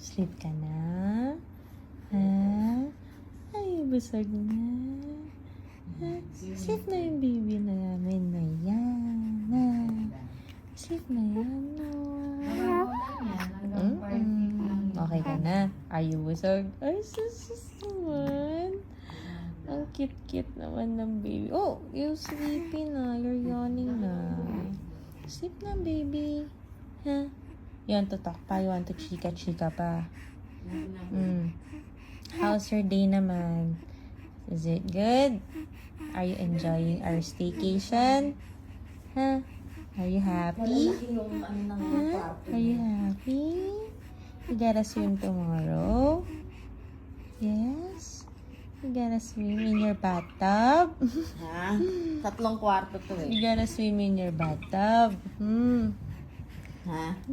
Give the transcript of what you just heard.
Sleep ka na? Ha? Ay, busog na. Ha? Sleep na yung baby namin na yan. Ha? Sleep na yan, Noah. Okay ka na? Are you busog? Ay, sus naman. Ang cute-cute naman ng baby. Oh, you're sleepy na. You're yawning na. Sleep na, baby. Ha? You want to talk pa? You want to chika-chika pa? How's your day naman? Is it good? Are you enjoying our staycation? Huh? Are you happy? Huh? Are you happy? You gotta swim tomorrow? Yes? You gotta swim in your bathtub? Ha? 3 kwarto to eh. You gotta swim in your bathtub? Ha?